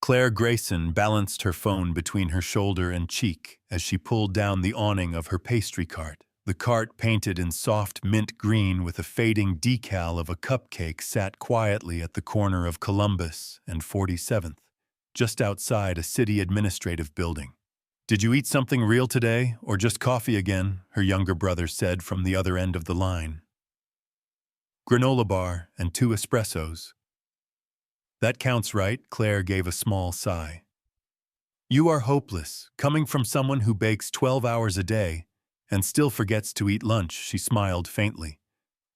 Claire Grayson balanced her phone between her shoulder and cheek as she pulled down the awning of her pastry cart. The cart, painted in soft mint green with a fading decal of a cupcake, sat quietly at the corner of Columbus and 47th, just outside a city administrative building. "Did you eat something real today, or just coffee again?" her younger brother said from the other end of the line. "Granola bar and 2 espressos." "That counts, right?" Claire gave a small sigh. "You are hopeless, coming from someone who bakes 12 hours a day and still forgets to eat lunch." She smiled faintly,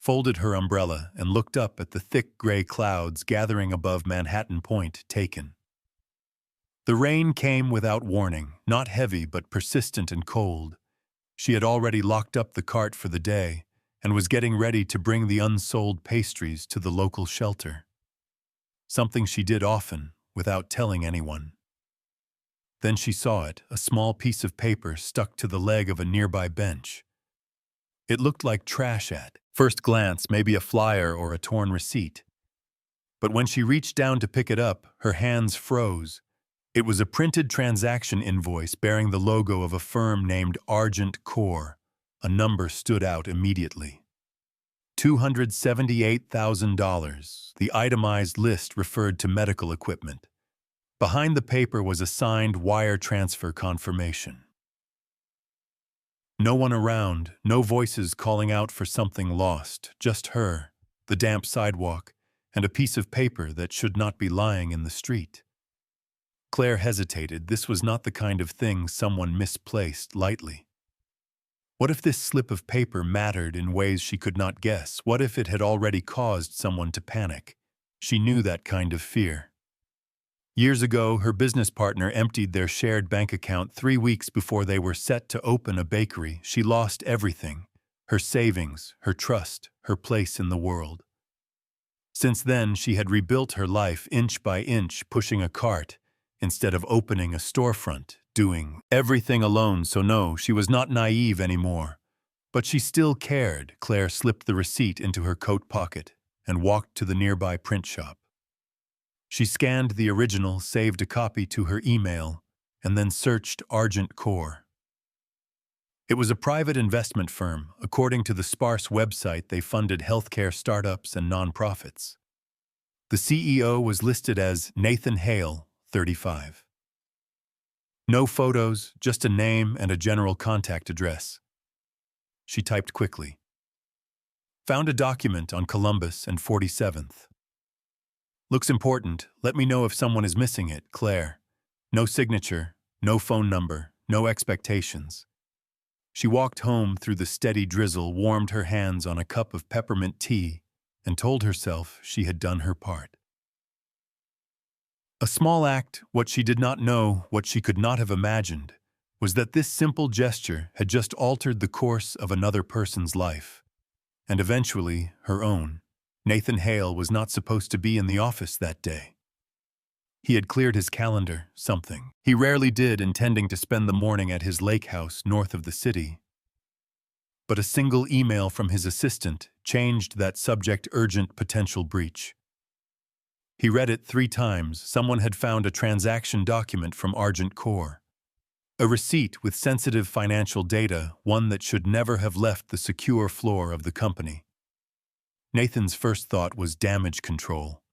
folded her umbrella, and looked up at the thick gray clouds gathering above Manhattan Point. Taken. The rain came without warning, not heavy but persistent and cold. She had already locked up the cart for the day and was getting ready to bring the unsold pastries to the local shelter. Something she did often, without telling anyone. Then she saw it, a small piece of paper stuck to the leg of a nearby bench. It looked like trash at first glance, maybe a flyer or a torn receipt. But when she reached down to pick it up, her hands froze. It was a printed transaction invoice bearing the logo of a firm named Argent Core. A number stood out immediately. $278,000. The itemized list referred to medical equipment. Behind the paper was a signed wire transfer confirmation. No one around, no voices calling out for something lost, just her, the damp sidewalk, and a piece of paper that should not be lying in the street. Claire hesitated. This was not the kind of thing someone misplaced lightly. What if this slip of paper mattered in ways she could not guess? What if it had already caused someone to panic? She knew that kind of fear. Years ago, her business partner emptied their shared bank account 3 weeks before they were set to open a bakery. She lost everything: her savings, her trust, her place in the world. Since then, she had rebuilt her life inch by inch, pushing a cart instead of opening a storefront, doing everything alone. So no, she was not naive anymore. But she still cared. Claire slipped the receipt into her coat pocket and walked to the nearby print shop. She scanned the original, saved a copy to her email, and then searched Argent Core. It was a private investment firm. According to the sparse website, they funded healthcare startups and nonprofits. The CEO was listed as Nathan Hale, 35. No photos, just a name and a general contact address. She typed quickly. Found a document on Columbus and 47th. Looks important. Let me know if someone is missing it, Claire. No signature, no phone number, no expectations. She walked home through the steady drizzle, warmed her hands on a cup of peppermint tea, and told herself she had done her part. A small act. What she did not know, what she could not have imagined, was that this simple gesture had just altered the course of another person's life, and eventually her own. Nathan Hale was not supposed to be in the office that day. He had cleared his calendar, something he rarely did, intending to spend the morning at his lake house north of the city. But a single email from his assistant changed that subject: urgent potential breach. He read it 3 times. Someone had found a transaction document from Argent Core. A receipt with sensitive financial data, one that should never have left the secure floor of the company. Nathan's first thought was damage control.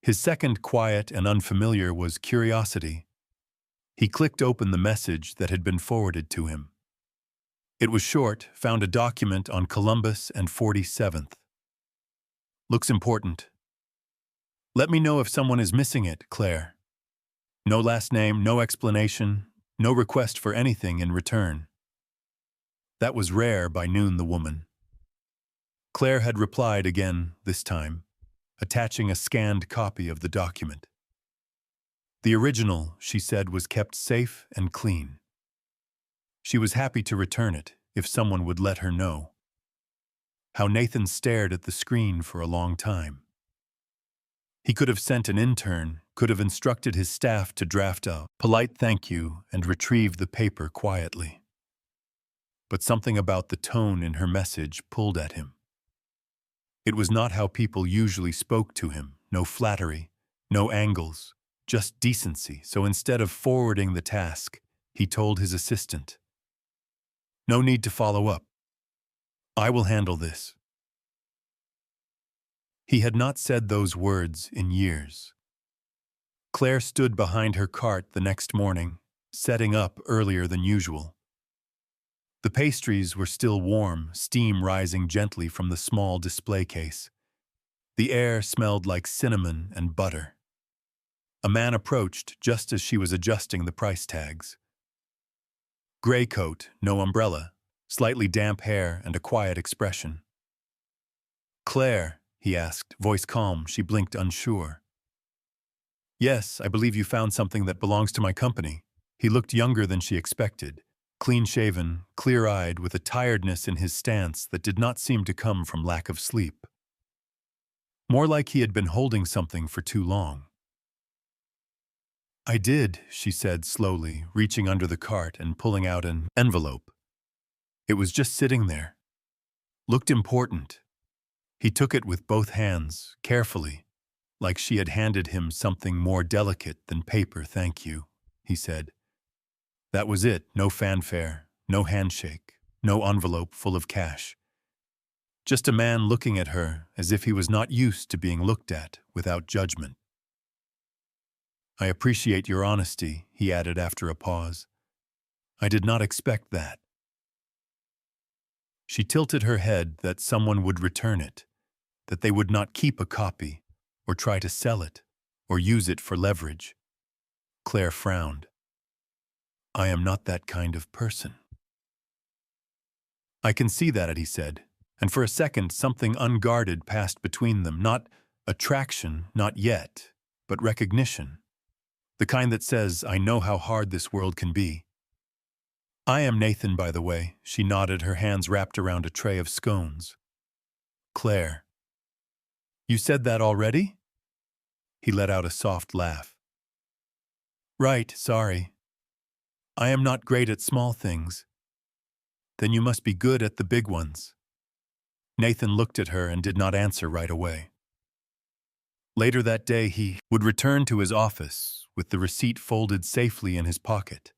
His second, quiet and unfamiliar, was curiosity. He clicked open the message that had been forwarded to him. It was short: found a document on Columbus and 47th. Looks important. Let me know if someone is missing it, Claire. No last name, no explanation, no request for anything in return. That was rare by noon, the woman. Claire had replied again, this time, attaching a scanned copy of the document. The original, she said, was kept safe and clean. She was happy to return it if someone would let her know. How Nathan stared at the screen for a long time. He could have sent an intern, could have instructed his staff to draft a polite thank you and retrieve the paper quietly. But something about the tone in her message pulled at him. It was not how people usually spoke to him. No flattery, no angles, just decency, so instead of forwarding the task, he told his assistant, "No need to follow up. I will handle this." He had not said those words in years. Claire stood behind her cart the next morning, setting up earlier than usual. The pastries were still warm, steam rising gently from the small display case. The air smelled like cinnamon and butter. A man approached just as she was adjusting the price tags. Gray coat, no umbrella, slightly damp hair, and a quiet expression. "Claire," he asked, voice calm. She blinked, unsure. "Yes, I believe you found something that belongs to my company." He looked younger than she expected, clean-shaven, clear-eyed, with a tiredness in his stance that did not seem to come from lack of sleep. More like he had been holding something for too long. "I did," she said slowly, reaching under the cart and pulling out an envelope. It was just sitting there. Looked important. He took it with both hands, carefully, like she had handed him something more delicate than paper. "Thank you," he said. That was it, no fanfare, no handshake, no envelope full of cash. Just a man looking at her as if he was not used to being looked at without judgment. "I appreciate your honesty," he added after a pause. "I did not expect that." She tilted her head that someone would return it, that they would not keep a copy, or try to sell it, or use it for leverage. Claire frowned. "I am not that kind of person." "I can see that," he said, and for a second something unguarded passed between them, not attraction, not yet, but recognition. The kind that says, "I know how hard this world can be." "I am Nathan, by the way," she nodded, her hands wrapped around a tray of scones. "Claire." "You said that already?" He let out a soft laugh. "Right, sorry. I am not great at small things." "Then you must be good at the big ones." Nathan looked at her and did not answer right away. Later that day he would return to his office with the receipt folded safely in his pocket,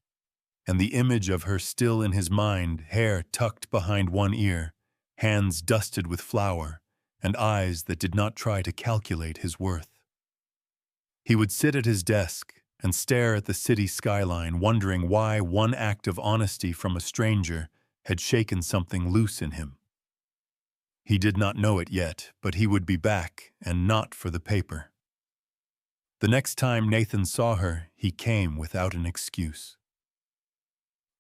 and the image of her still in his mind, hair tucked behind one ear, hands dusted with flour, and eyes that did not try to calculate his worth. He would sit at his desk and stare at the city skyline, wondering why one act of honesty from a stranger had shaken something loose in him. He did not know it yet, but he would be back, and not for the paper. The next time Nathan saw her, he came without an excuse.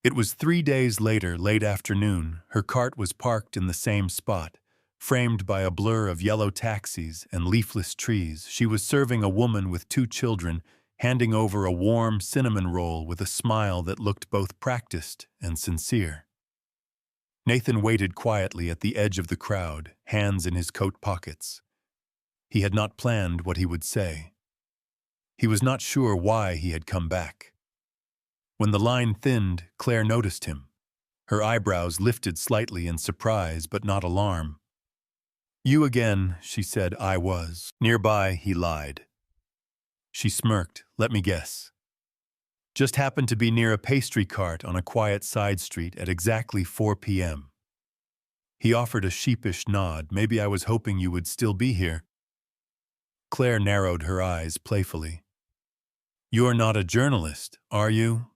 It was 3 days later, late afternoon. Her cart was parked in the same spot, framed by a blur of yellow taxis and leafless trees. She was serving a woman with 2 children, handing over a warm cinnamon roll with a smile that looked both practiced and sincere. Nathan waited quietly at the edge of the crowd, hands in his coat pockets. He had not planned what he would say. He was not sure why he had come back. When the line thinned, Claire noticed him. Her eyebrows lifted slightly in surprise but not alarm. "You again," she said. "I was nearby," he lied. She smirked. "Let me guess. Just happened to be near a pastry cart on a quiet side street at exactly 4 p.m. He offered a sheepish nod. "Maybe I was hoping you would still be here." Claire narrowed her eyes playfully. "You're not a journalist, are you?"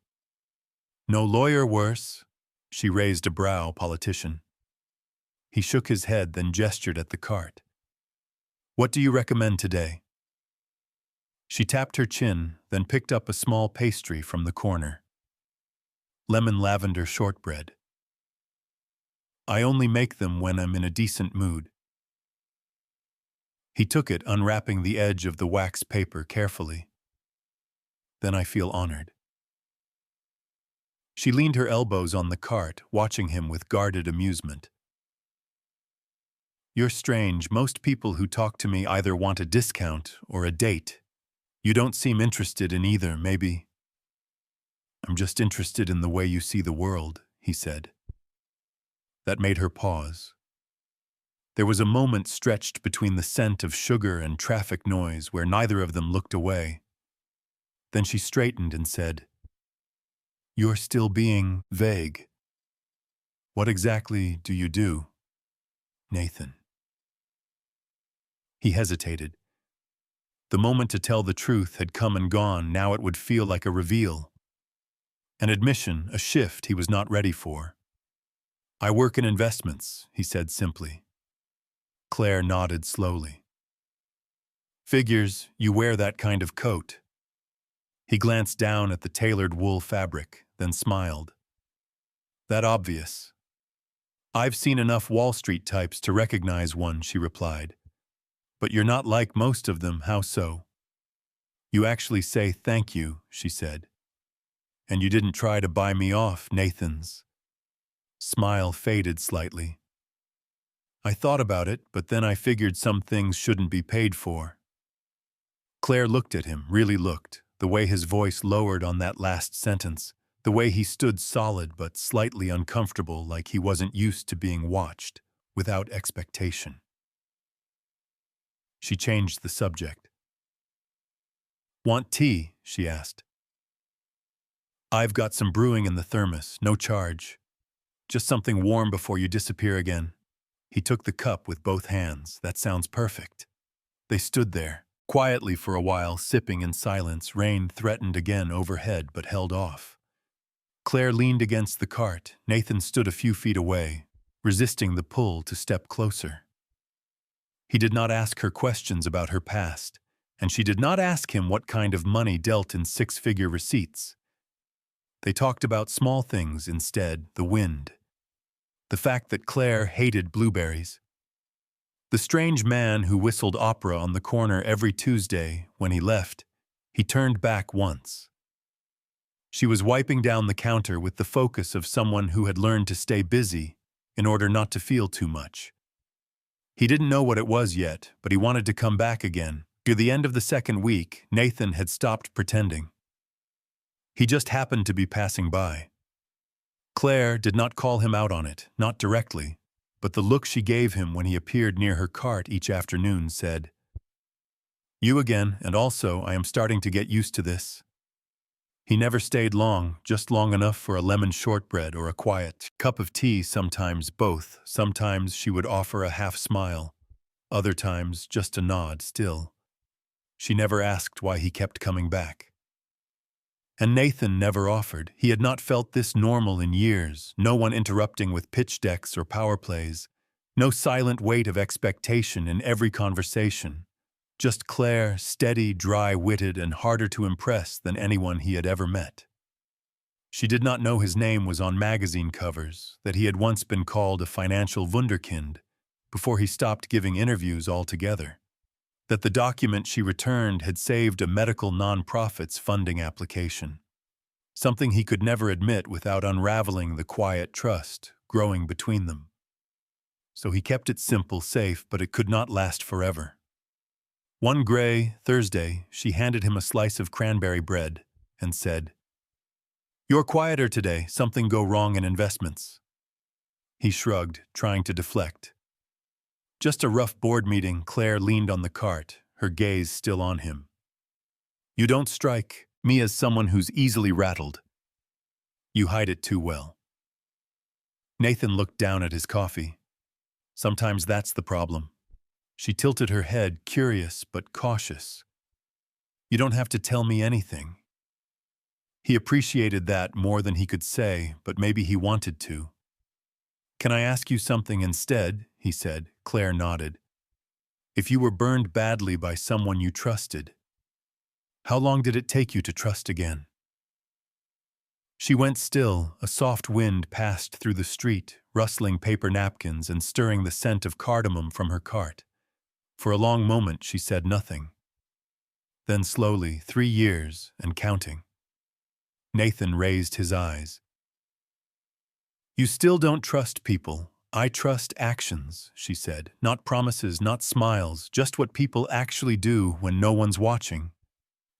"No lawyer worse." She raised a brow. "Politician." He shook his head, then gestured at the cart. "What do you recommend today?" She tapped her chin, then picked up a small pastry from the corner. "Lemon lavender shortbread. I only make them when I'm in a decent mood." He took it, unwrapping the edge of the wax paper carefully. "Then I feel honored." She leaned her elbows on the cart, watching him with guarded amusement. "You're strange. Most people who talk to me either want a discount or a date. You don't seem interested in either, maybe." "I'm just interested in the way you see the world," he said. That made her pause. There was a moment stretched between the scent of sugar and traffic noise where neither of them looked away. Then she straightened and said, "You're still being vague. What exactly do you do, Nathan?" He hesitated. The moment to tell the truth had come and gone. Now it would feel like a reveal. An admission, a shift he was not ready for. "I work in investments," he said simply. Claire nodded slowly. "Figures you wear that kind of coat." He glanced down at the tailored wool fabric, then smiled. "That obvious?" "I've seen enough Wall Street types to recognize one," she replied. "But you're not like most of them, how so?" "You actually say thank you," she said. "And you didn't try to buy me off, Nathan's." Smile faded slightly. "I thought about it, but then I figured some things shouldn't be paid for." Claire looked at him, really looked, the way his voice lowered on that last sentence, the way he stood solid but slightly uncomfortable, like he wasn't used to being watched, without expectation. She changed the subject. "Want tea?" she asked. "I've got some brewing in the thermos, no charge. Just something warm before you disappear again." He took the cup with both hands. "That sounds perfect." They stood there, quietly for a while, sipping in silence. Rain threatened again overhead, but held off. Claire leaned against the cart. Nathan stood a few feet away, resisting the pull to step closer. He did not ask her questions about her past, and she did not ask him what kind of money dealt in six-figure receipts. They talked about small things instead, the wind, the fact that Claire hated blueberries, the strange man who whistled opera on the corner every Tuesday. When he left, he turned back once. She was wiping down the counter with the focus of someone who had learned to stay busy in order not to feel too much. He didn't know what it was yet, but he wanted to come back again. Near the end of the second week, Nathan had stopped pretending. He just happened to be passing by. Claire did not call him out on it, not directly, but the look she gave him when he appeared near her cart each afternoon said, "You again, and also I am starting to get used to this." He never stayed long, just long enough for a lemon shortbread or a quiet cup of tea, sometimes both. Sometimes she would offer a half smile, other times just a nod still. She never asked why he kept coming back. And Nathan never offered. He had not felt this normal in years, no one interrupting with pitch decks or power plays, no silent weight of expectation in every conversation. Just Claire, steady, dry-witted, and harder to impress than anyone he had ever met. She did not know his name was on magazine covers, that he had once been called a financial wunderkind, before he stopped giving interviews altogether, that the document she returned had saved a medical nonprofit's funding application, something he could never admit without unraveling the quiet trust growing between them. So he kept it simple, safe, but it could not last forever. One gray Thursday, she handed him a slice of cranberry bread and said, "You're quieter today. Something go wrong in investments." He shrugged, trying to deflect. "Just a rough board meeting." Claire leaned on the cart, her gaze still on him. "You don't strike me as someone who's easily rattled. You hide it too well." Nathan looked down at his coffee. "Sometimes that's the problem." She tilted her head, curious but cautious. "You don't have to tell me anything." He appreciated that more than he could say, but maybe he wanted to. "Can I ask you something instead?" he said. Claire nodded. "If you were burned badly by someone you trusted, how long did it take you to trust again?" She went still. A soft wind passed through the street, rustling paper napkins and stirring the scent of cardamom from her cart. For a long moment she said nothing. Then slowly, 3 years and counting. Nathan raised his eyes. "You still don't trust people. I trust actions," she said. "Not promises, not smiles, just what people actually do when no one's watching.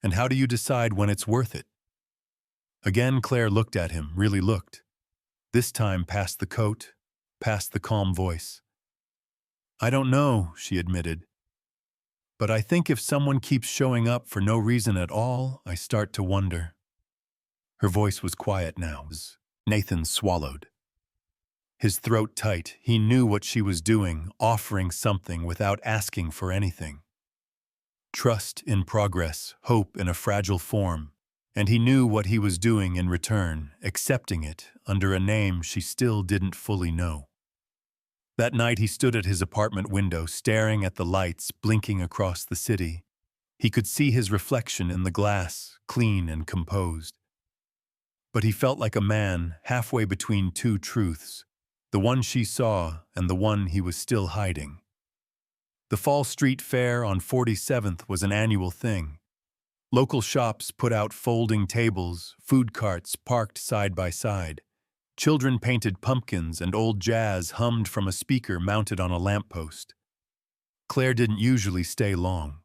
And how do you decide when it's worth it?" Again Claire looked at him, really looked. This time past the coat, past the calm voice. "I don't know," she admitted. But I think if someone keeps showing up for no reason at all, I start to wonder. Her voice was quiet now. Nathan swallowed. His throat tight, he knew what she was doing, offering something without asking for anything. Trust in progress, hope in a fragile form, and he knew what he was doing in return, accepting it under a name she still didn't fully know. That night he stood at his apartment window, staring at the lights blinking across the city. He could see his reflection in the glass, clean and composed. But he felt like a man halfway between two truths, the one she saw and the one he was still hiding. The Fall Street Fair on 47th was an annual thing. Local shops put out folding tables, food carts parked side by side. Children painted pumpkins and old jazz hummed from a speaker mounted on a lamppost. Claire didn't usually stay long.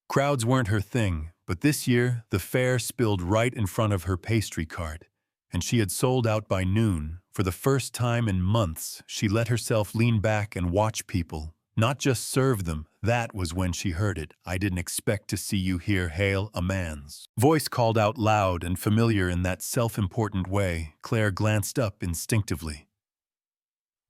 Crowds weren't her thing, but this year the fair spilled right in front of her pastry cart, and she had sold out by noon. For the first time in months, she let herself lean back and watch people, not just serve them. That was when she heard it. "I didn't expect to see you here, Hale," a man's voice called out loud and familiar in that self-important way. Claire glanced up instinctively.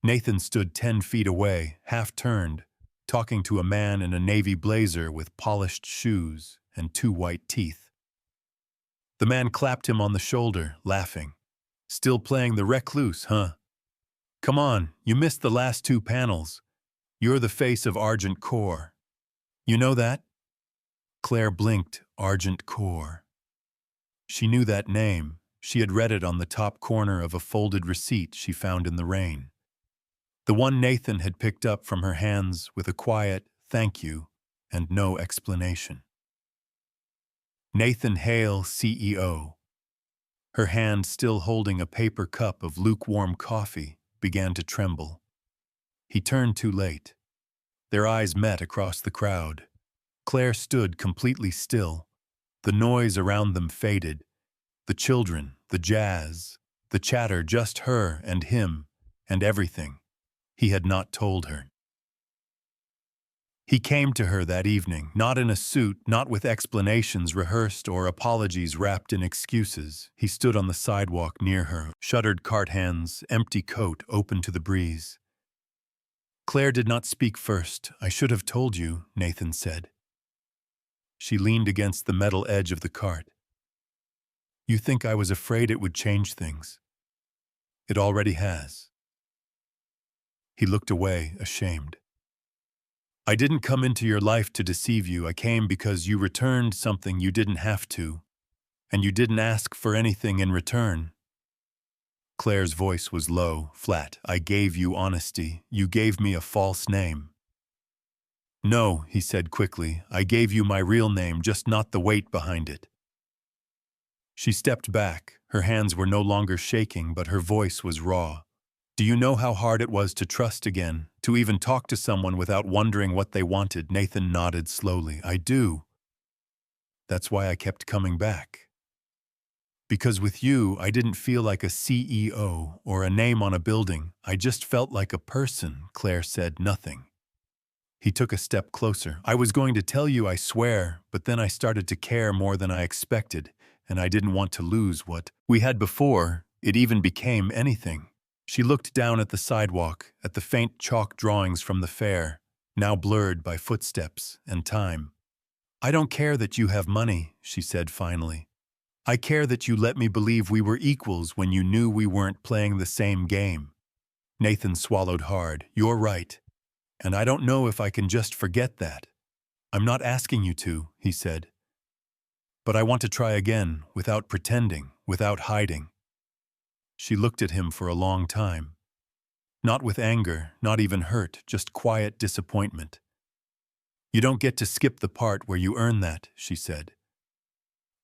Nathan stood 10 feet away, half-turned, talking to a man in a navy blazer with polished shoes and 2 white teeth. The man clapped him on the shoulder, laughing. "Still playing the recluse, huh? Come on, you missed the last 2 panels. You're the face of Argent Core. You know that?" Claire blinked. Argent Core. She knew that name. She had read it on the top corner of a folded receipt she found in the rain. The one Nathan had picked up from her hands with a quiet "thank you" and no explanation. Nathan Hale, CEO. Her hand, still holding a paper cup of lukewarm coffee, began to tremble. He turned too late. Their eyes met across the crowd. Claire stood completely still. The noise around them faded. The children, the jazz, the chatter, just her and him, and everything he had not told her. He came to her that evening, not in a suit, not with explanations rehearsed or apologies wrapped in excuses. He stood on the sidewalk near her, shuttered cart hands, empty coat open to the breeze. Claire did not speak first. "I should have told you," Nathan said. She leaned against the metal edge of the cart. "You think I was afraid it would change things? It already has." He looked away, ashamed. "I didn't come into your life to deceive you. I came because you returned something you didn't have to, and you didn't ask for anything in return." Claire's voice was low, flat. "I gave you honesty. You gave me a false name." "No," he said quickly. "I gave you my real name, just not the weight behind it." She stepped back. Her hands were no longer shaking, but her voice was raw. "Do you know how hard it was to trust again, to even talk to someone without wondering what they wanted?" Nathan nodded slowly. "I do. That's why I kept coming back. Because with you, I didn't feel like a CEO or a name on a building. I just felt like a person." Claire said nothing. He took a step closer. "I was going to tell you, I swear, but then I started to care more than I expected, and I didn't want to lose what we had before it even became anything." She looked down at the sidewalk, at the faint chalk drawings from the fair, now blurred by footsteps and time. "I don't care that you have money," she said finally. "I care that you let me believe we were equals when you knew we weren't playing the same game." Nathan swallowed hard. "You're right. And I don't know if I can just forget that." "I'm not asking you to," he said. "But I want to try again, without pretending, without hiding." She looked at him for a long time. Not with anger, not even hurt, just quiet disappointment. "You don't get to skip the part where you earn that," she said.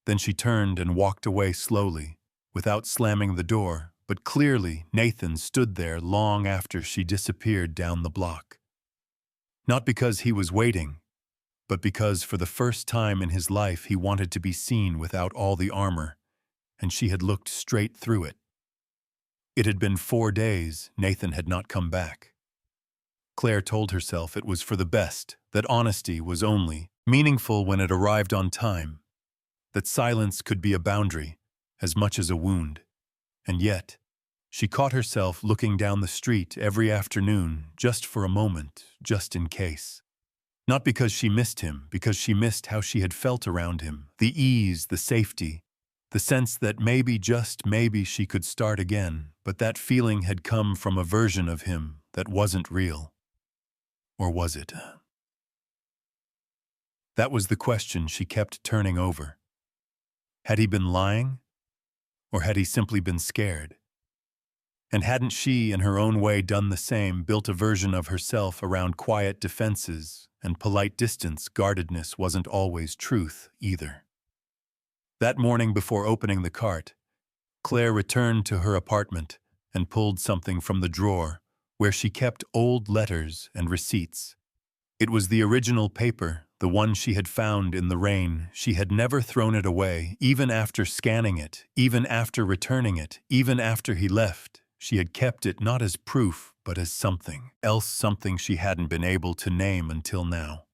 Then she turned and walked away slowly, without slamming the door, but clearly Nathan stood there long after she disappeared down the block. Not because he was waiting, but because for the first time in his life he wanted to be seen without all the armor, and she had looked straight through it. It had been 4 days. Nathan had not come back. Claire told herself it was for the best, that honesty was only meaningful when it arrived on time, that silence could be a boundary as much as a wound. And yet, she caught herself looking down the street every afternoon just for a moment, just in case. Not because she missed him, because she missed how she had felt around him, the ease, the safety, the sense that maybe, just maybe, she could start again, but that feeling had come from a version of him that wasn't real. Or was it? That was the question she kept turning over. Had he been lying? Or had he simply been scared? And hadn't she, in her own way, done the same, built a version of herself around quiet defenses and polite distance? Guardedness wasn't always truth, either. That morning before opening the cart, Claire returned to her apartment and pulled something from the drawer where she kept old letters and receipts. It was the original paper, the one she had found in the rain. She had never thrown it away, even after scanning it, even after returning it, even after he left. She had kept it not as proof, but as something else, something she hadn't been able to name until now.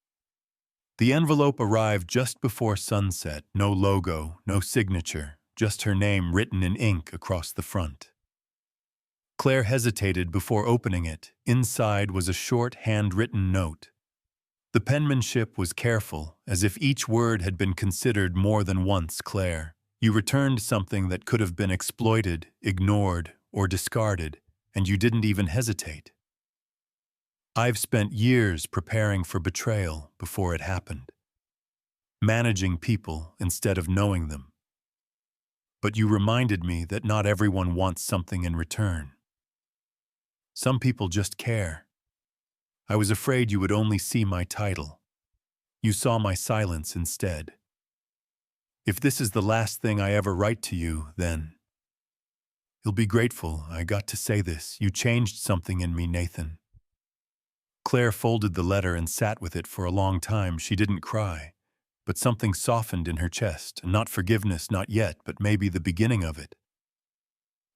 The envelope arrived just before sunset, no logo, no signature, just her name written in ink across the front. Claire hesitated before opening it. Inside was a short, handwritten note. The penmanship was careful, as if each word had been considered more than once. Claire, you returned something that could have been exploited, ignored, or discarded, and you didn't even hesitate. I've spent years preparing for betrayal before it happened, managing people instead of knowing them. But you reminded me that not everyone wants something in return. Some people just care. I was afraid you would only see my title. You saw my silence instead. If this is the last thing I ever write to you, then you'll be grateful I got to say this. You changed something in me, Nathan. Claire folded the letter and sat with it for a long time. She didn't cry, but something softened in her chest. Not forgiveness, not yet, but maybe the beginning of it.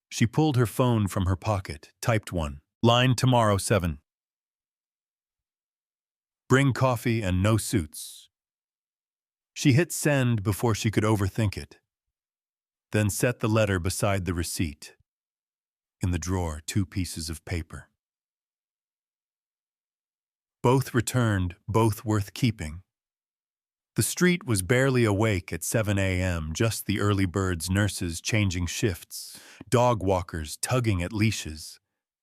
She pulled her phone from her pocket, typed one. Line tomorrow, 7. Bring coffee and no suits. She hit send before she could overthink it, then set the letter beside the receipt. In the drawer, 2 pieces of paper. Both returned, both worth keeping. The street was barely awake at 7 a.m., just the early birds, nurses changing shifts, dog walkers tugging at leashes,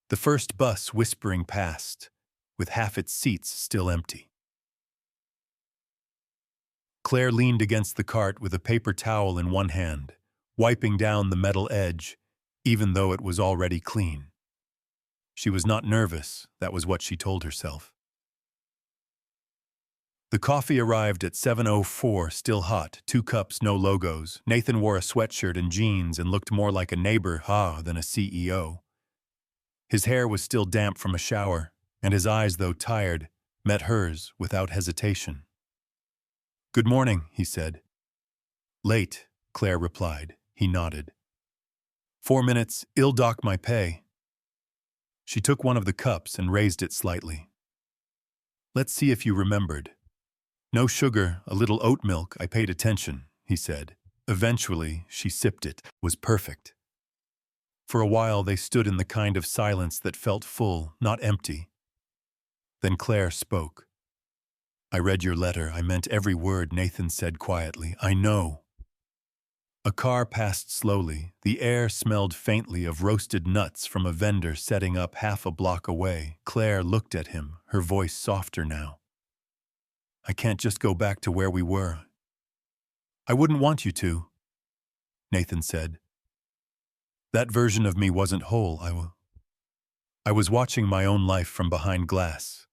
the first bus whispering past, with half its seats still empty. Claire leaned against the cart with a paper towel in one hand, wiping down the metal edge, even though it was already clean. She was not nervous, that was what she told herself. The coffee arrived at 7:04, still hot, 2 cups, no logos. Nathan wore a sweatshirt and jeans and looked more like a neighbor, than a CEO. His hair was still damp from a shower, and his eyes, though tired, met hers without hesitation. Good morning, he said. Late, Claire replied. He nodded. 4 minutes, I'll dock my pay. She took one of the cups and raised it slightly. Let's see if you remembered. No sugar, a little oat milk. I paid attention, he said. Eventually, she sipped it. It was perfect. For a while, they stood in the kind of silence that felt full, not empty. Then Claire spoke. I read your letter. I meant every word, Nathan said quietly. I know. A car passed slowly. The air smelled faintly of roasted nuts from a vendor setting up half a block away. Claire looked at him, her voice softer now. I can't just go back to where we were. I wouldn't want you to, Nathan said. That version of me wasn't whole. I was watching my own life from behind glass.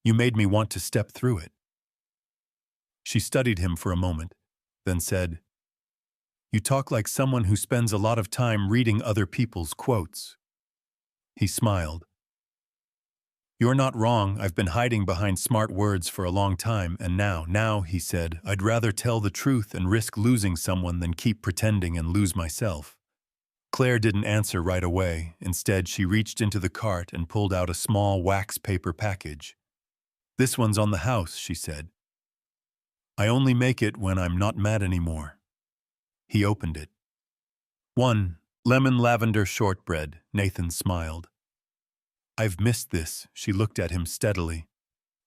You made me want to step through it. She studied him for a moment, then said, You talk like someone who spends a lot of time reading other people's quotes. He smiled. You're not wrong. I've been hiding behind smart words for a long time, and now, he said, I'd rather tell the truth and risk losing someone than keep pretending and lose myself. Claire didn't answer right away. Instead, she reached into the cart and pulled out a small wax paper package. "This one's on the house," she said. "I only make it when I'm not mad anymore." He opened it. "One, lemon lavender shortbread," Nathan smiled. "I've missed this," she looked at him steadily.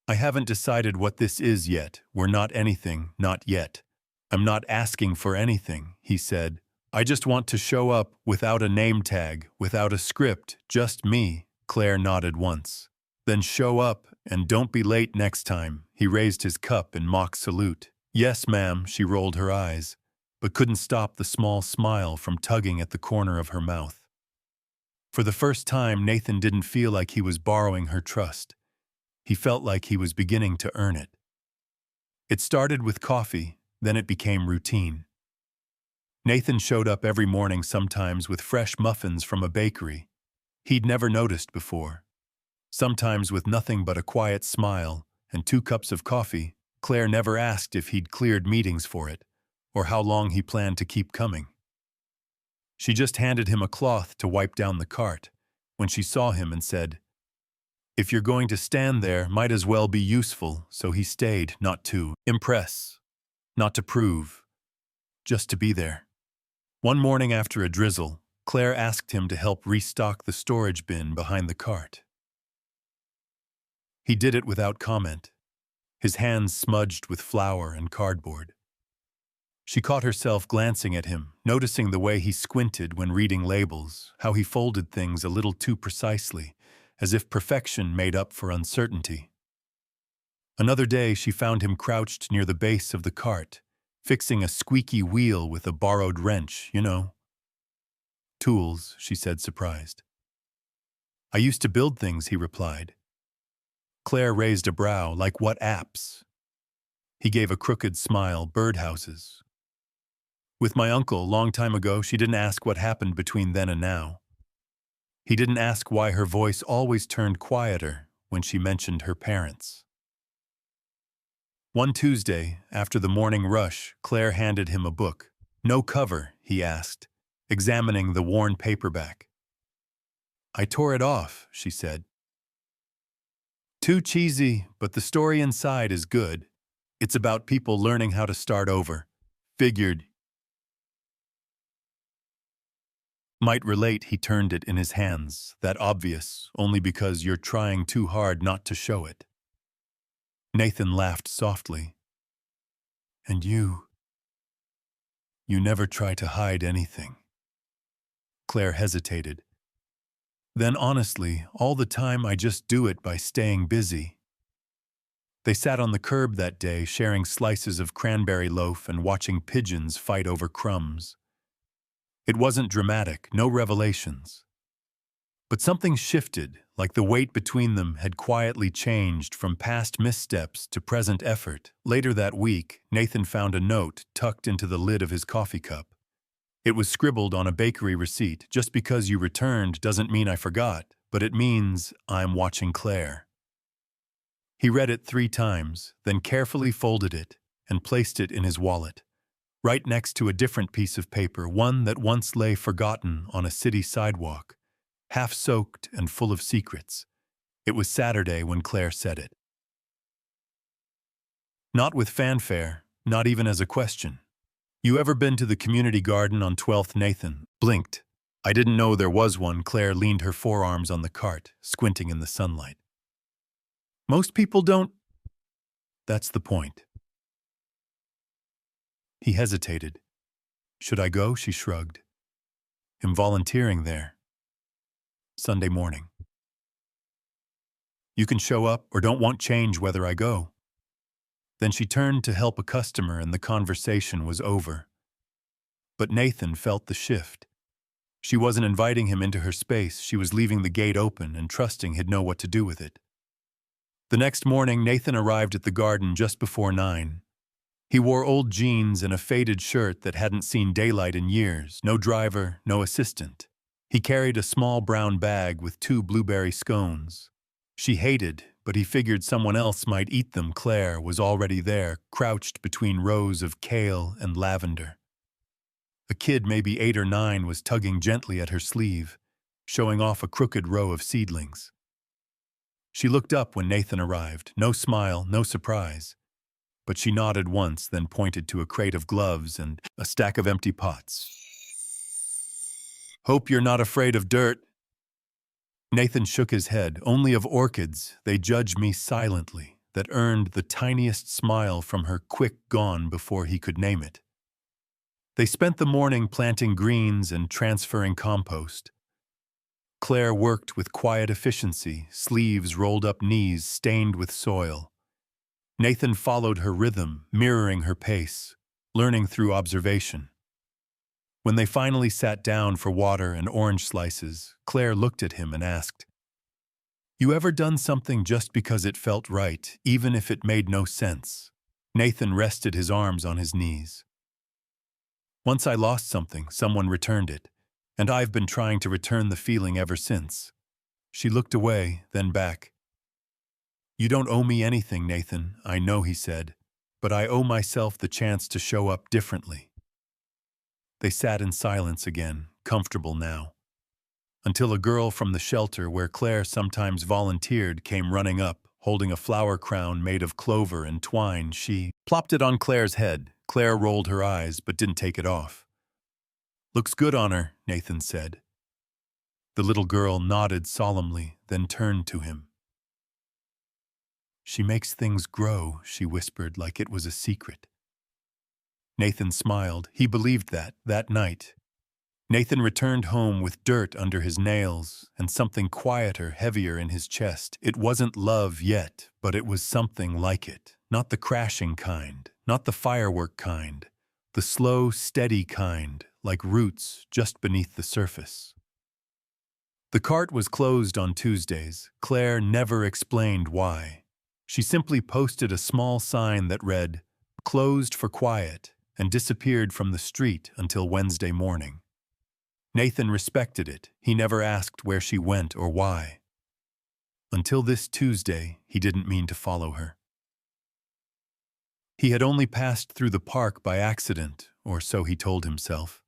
"I haven't decided what this is yet. We're not anything, not yet." "I'm not asking for anything," he said. "I just want to show up without a name tag, without a script, just me." Claire nodded once. "Then show up, and don't be late next time." He raised his cup in mock salute. "Yes, ma'am," she rolled her eyes, but couldn't stop the small smile from tugging at the corner of her mouth. For the first time, Nathan didn't feel like he was borrowing her trust. He felt like he was beginning to earn it. It started with coffee, then it became routine. Nathan showed up every morning, sometimes with fresh muffins from a bakery he'd never noticed before, sometimes with nothing but a quiet smile and 2 cups of coffee. Claire never asked if he'd cleared meetings for it, or how long he planned to keep coming. She just handed him a cloth to wipe down the cart when she saw him and said, "If you're going to stand there, might as well be useful." So he stayed, not to impress, not to prove, just to be there. One morning after a drizzle, Claire asked him to help restock the storage bin behind the cart. He did it without comment, his hands smudged with flour and cardboard. She caught herself glancing at him, noticing the way he squinted when reading labels, how he folded things a little too precisely, as if perfection made up for uncertainty. Another day, she found him crouched near the base of the cart, fixing a squeaky wheel with a borrowed wrench, you know. "Tools," she said, surprised. "I used to build things," he replied. Claire raised a brow, like what apps? He gave a crooked smile, "Birdhouses." "With my uncle, long time ago." She didn't ask what happened between then and now. He didn't ask why her voice always turned quieter when she mentioned her parents. One Tuesday, after the morning rush, Claire handed him a book. "No cover?" he asked, examining the worn paperback. "I tore it off," she said. "Too cheesy, but the story inside is good. It's about people learning how to start over. Figured might relate." He turned it in his hands, that obvious, only because you're trying too hard not to show it. Nathan laughed softly. "And you never try to hide anything." Claire hesitated. "Then honestly, all the time I just do it by staying busy." They sat on the curb that day, sharing slices of cranberry loaf and watching pigeons fight over crumbs. It wasn't dramatic, no revelations. But something shifted, like the weight between them had quietly changed from past missteps to present effort. Later that week, Nathan found a note tucked into the lid of his coffee cup. It was scribbled on a bakery receipt. "Just because you returned doesn't mean I forgot, but it means I'm watching Claire." He read it 3 times, then carefully folded it and placed it in his wallet, right next to a different piece of paper, one that once lay forgotten on a city sidewalk, half soaked and full of secrets. It was Saturday when Claire said it. Not with fanfare, not even as a question. "You ever been to the community garden on 12th?" Nathan blinked. "I didn't know there was one." Claire leaned her forearms on the cart, squinting in the sunlight. "Most people don't." "That's the point." He hesitated. "Should I go?" She shrugged. "I'm volunteering there. Sunday morning. You can show up or won't change whether I go." Then she turned to help a customer and the conversation was over. But Nathan felt the shift. She wasn't inviting him into her space, she was leaving the gate open and trusting he'd know what to do with it. The next morning, Nathan arrived at the garden just before 9. He wore old jeans and a faded shirt that hadn't seen daylight in years, no driver, no assistant. He carried a small brown bag with 2 blueberry scones. She hated, but he figured someone else might eat them. Claire was already there, crouched between rows of kale and lavender. A kid, maybe 8 or 9, was tugging gently at her sleeve, showing off a crooked row of seedlings. She looked up when Nathan arrived, no smile, no surprise. But she nodded once, then pointed to a crate of gloves and a stack of empty pots. "Hope you're not afraid of dirt." Nathan shook his head. "Only of orchids. They judge me silently." That earned the tiniest smile from her, quick gone before he could name it. They spent the morning planting greens and transferring compost. Claire worked with quiet efficiency, sleeves rolled up, knees stained with soil. Nathan followed her rhythm, mirroring her pace, learning through observation. When they finally sat down for water and orange slices, Claire looked at him and asked, "You ever done something just because it felt right, even if it made no sense?" Nathan rested his arms on his knees. "Once I lost something, someone returned it, and I've been trying to return the feeling ever since." She looked away, then back. "You don't owe me anything, Nathan, I know," he said, "but I owe myself the chance to show up differently." They sat in silence again, comfortable now, until a girl from the shelter where Claire sometimes volunteered came running up, holding a flower crown made of clover and twine. She plopped it on Claire's head. Claire rolled her eyes but didn't take it off. "Looks good on her," Nathan said. The little girl nodded solemnly, then turned to him. "She makes things grow," she whispered like it was a secret. Nathan smiled. He believed that night. Nathan returned home with dirt under his nails and something quieter, heavier in his chest. It wasn't love yet, but it was something like it. Not the crashing kind, not the firework kind, the slow, steady kind, like roots just beneath the surface. The cart was closed on Tuesdays. Claire never explained why. She simply posted a small sign that read, "Closed for quiet," and disappeared from the street until Wednesday morning. Nathan respected it. He never asked where she went or why. Until this Tuesday, he didn't mean to follow her. He had only passed through the park by accident, or so he told himself.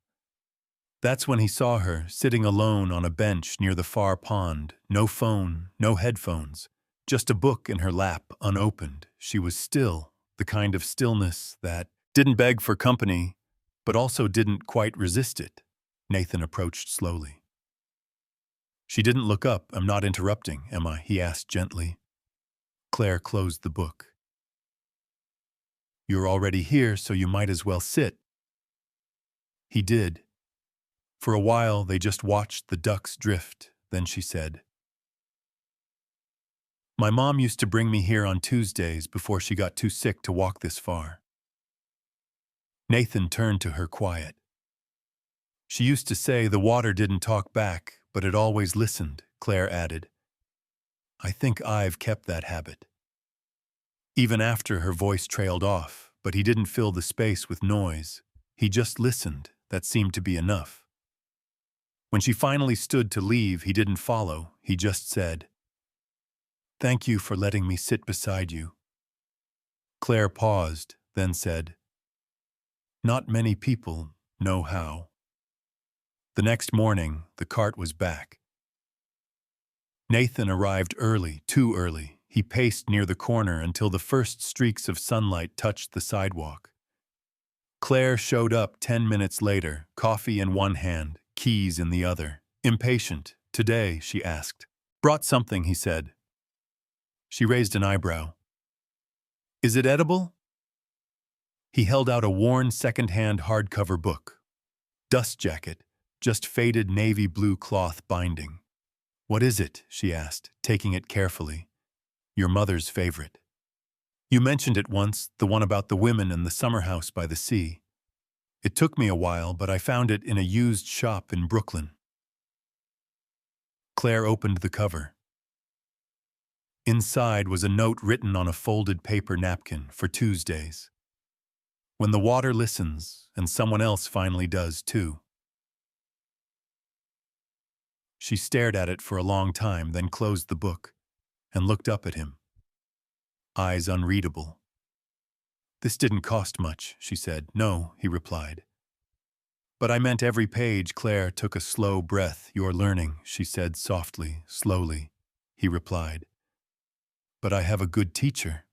That's when he saw her, sitting alone on a bench near the far pond. No phone, no headphones, just a book in her lap, unopened. She was still, the kind of stillness that didn't beg for company, but also didn't quite resist it. Nathan approached slowly. She didn't look up. "I'm not interrupting, am I?" he asked gently. Claire closed the book. "You're already here, so you might as well sit." He did. For a while, they just watched the ducks drift. Then she said, "My mom used to bring me here on Tuesdays before she got too sick to walk this far." Nathan turned to her quiet. "She used to say the water didn't talk back, but it always listened," Claire added. "I think I've kept that habit." Even after her voice trailed off, but he didn't fill the space with noise. He just listened. That seemed to be enough. When she finally stood to leave, he didn't follow. He just said, "Thank you for letting me sit beside you." Claire paused, then said, "Not many people know how." The next morning, the cart was back. Nathan arrived early, too early. He paced near the corner until the first streaks of sunlight touched the sidewalk. Claire showed up 10 minutes later, coffee in one hand, keys in the other. Impatient. "Today?" she asked. "Brought something," he said. She raised an eyebrow. "Is it edible?" He held out a worn second-hand hardcover book. Dust jacket, just faded navy blue cloth binding. "What is it?" she asked, taking it carefully. "Your mother's favorite. You mentioned it once, the one about the women in the summer house by the sea. It took me a while, but I found it in a used shop in Brooklyn." Claire opened the cover. Inside was a note written on a folded paper napkin for Tuesdays. "When the water listens, and someone else finally does too." She stared at it for a long time, then closed the book and looked up at him. Eyes unreadable. "This didn't cost much," she said. "No," he replied. But I meant every page. Claire took a slow breath. You're learning, she said softly, slowly. He replied. But I have a good teacher.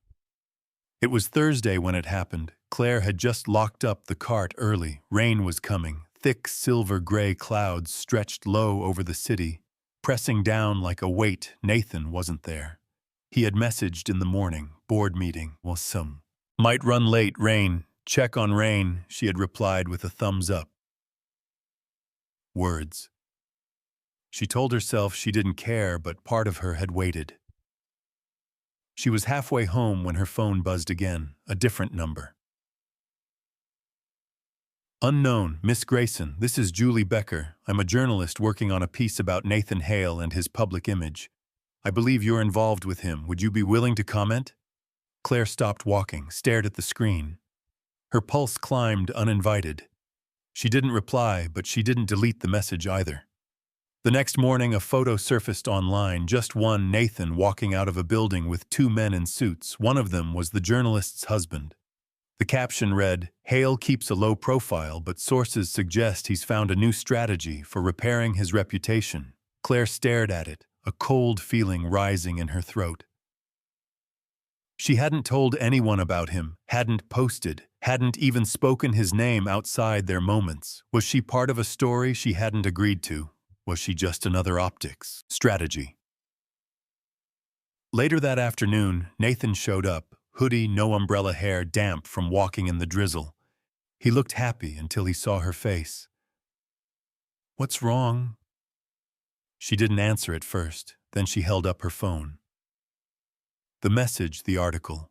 It was Thursday when it happened. Claire had just locked up the cart early. Rain was coming. Thick silver-gray clouds stretched low over the city, pressing down like a weight. Nathan wasn't there. He had messaged in the morning. Board meeting. Was some. Might run late. Rain. Check on rain, she had replied with a thumbs up. Words. She told herself she didn't care, but part of her had waited. She was halfway home when her phone buzzed again, a different number. Unknown, Miss Grayson, this is Julie Becker. I'm a journalist working on a piece about Nathan Hale and his public image. I believe you're involved with him. Would you be willing to comment? Claire stopped walking, stared at the screen. Her pulse climbed uninvited. She didn't reply, but she didn't delete the message either. The next morning, a photo surfaced online, just one, Nathan walking out of a building with two men in suits. One of them was the journalist's husband. The caption read, Hale keeps a low profile, but sources suggest he's found a new strategy for repairing his reputation. Claire stared at it, a cold feeling rising in her throat. She hadn't told anyone about him, hadn't posted, hadn't even spoken his name outside their moments. Was she part of a story she hadn't agreed to? Was she just another optics strategy? Later that afternoon, Nathan showed up, hoodie, no umbrella, hair damp from walking in the drizzle. He looked happy until he saw her face. What's wrong? She didn't answer at first, then she held up her phone. The message, the article.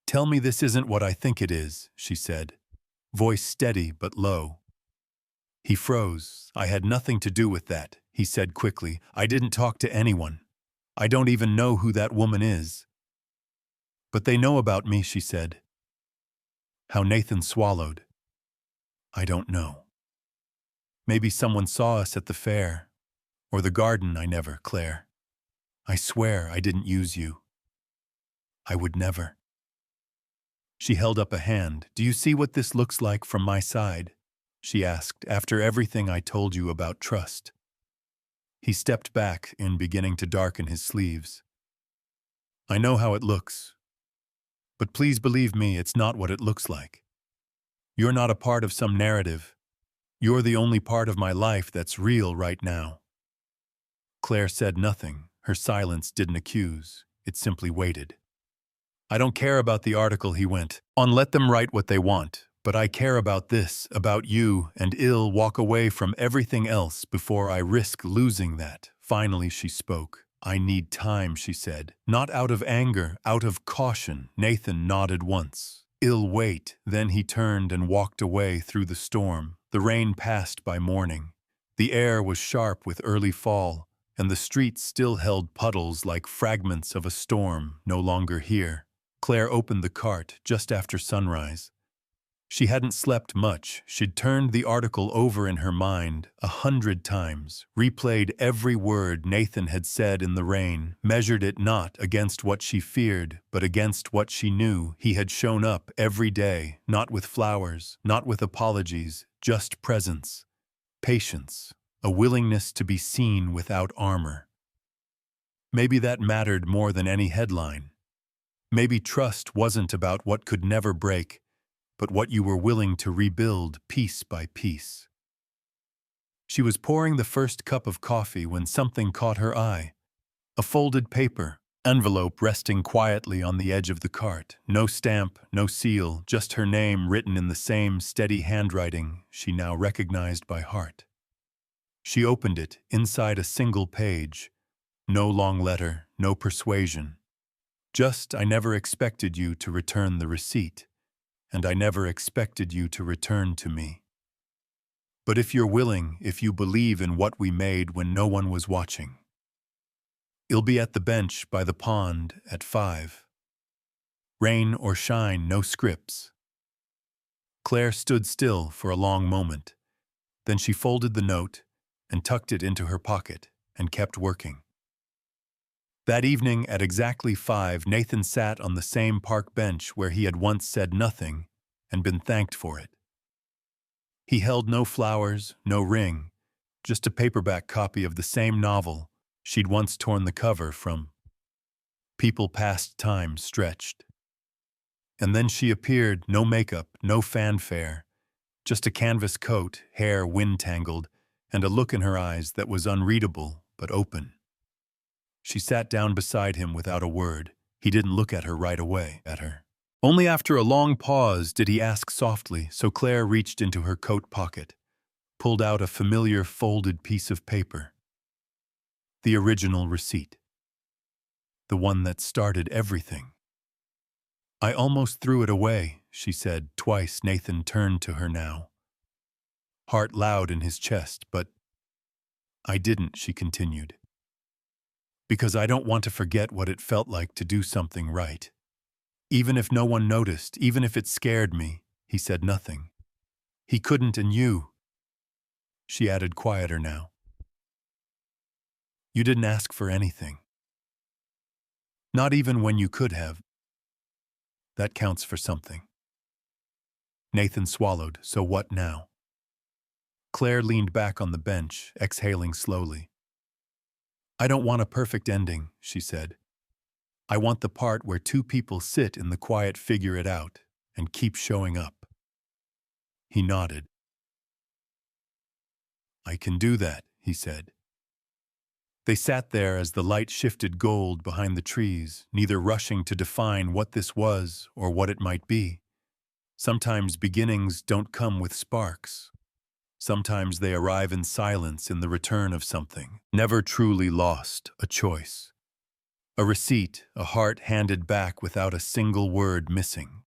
Tell me this isn't what I think it is, she said, voice steady but low. He froze. I had nothing to do with that, he said quickly. I didn't talk to anyone. I don't even know who that woman is. But they know about me, she said. How Nathan swallowed. I don't know. Maybe someone saw us at the fair. Or the garden. I never, Claire. I swear I didn't use you. I would never. She held up a hand. Do you see what this looks like from my side? She asked, after everything I told you about trust. He stepped back, beginning to darken his sleeves. I know how it looks. But please believe me, it's not what it looks like. You're not a part of some narrative. You're the only part of my life that's real right now. Claire said nothing. Her silence didn't accuse. It simply waited. I don't care about the article, he went on. Let them write what they want. But I care about this, about you, and I'll walk away from everything else before I risk losing that. Finally, she spoke. I need time, she said. Not out of anger, out of caution. Nathan nodded once. I'll wait. Then he turned and walked away through the storm. The rain passed by morning. The air was sharp with early fall, and the streets still held puddles like fragments of a storm no longer here. Claire opened the cart just after sunrise. She hadn't slept much. She'd turned the article over in her mind 100 times, replayed every word Nathan had said in the rain, measured it not against what she feared, but against what she knew. He had shown up every day, not with flowers, not with apologies, just presence, patience, a willingness to be seen without armor. Maybe that mattered more than any headline. Maybe trust wasn't about what could never break, but what you were willing to rebuild piece by piece. She was pouring the first cup of coffee when something caught her eye. A folded paper, envelope resting quietly on the edge of the cart. No stamp, no seal, just her name written in the same steady handwriting she now recognized by heart. She opened it, inside a single page. No long letter, no persuasion. Just, I never expected you to return the receipt. And I never expected you to return to me. But if you're willing, if you believe in what we made when no one was watching, I'll be at the bench by the pond at 5. Rain or shine, no scripts. Claire stood still for a long moment. Then she folded the note and tucked it into her pocket and kept working. That evening at exactly 5, Nathan sat on the same park bench where he had once said nothing and been thanked for it. He held no flowers, no ring, just a paperback copy of the same novel she'd once torn the cover from. People past time stretched. And then she appeared, no makeup, no fanfare, just a canvas coat, hair wind-tangled, and a look in her eyes that was unreadable but open. She sat down beside him without a word. He didn't look at her right away, Only after a long pause did he ask softly, so Claire reached into her coat pocket, pulled out a familiar folded piece of paper. The original receipt. The one that started everything. I almost threw it away, she said. Twice Nathan turned to her now, heart loud in his chest, but I didn't, she continued. Because I don't want to forget what it felt like to do something right. Even if no one noticed, even if it scared me, he said nothing. He couldn't, and you, she added quieter now. You didn't ask for anything. Not even when you could have. That counts for something. Nathan swallowed. So what now? Claire leaned back on the bench, exhaling slowly. I don't want a perfect ending, she said. I want the part where two people sit in the quiet, figure it out, and keep showing up. He nodded. I can do that, he said. They sat there as the light shifted gold behind the trees, neither rushing to define what this was or what it might be. Sometimes beginnings don't come with sparks. Sometimes they arrive in silence, in the return of something, never truly lost, a choice. A receipt, a heart handed back without a single word missing.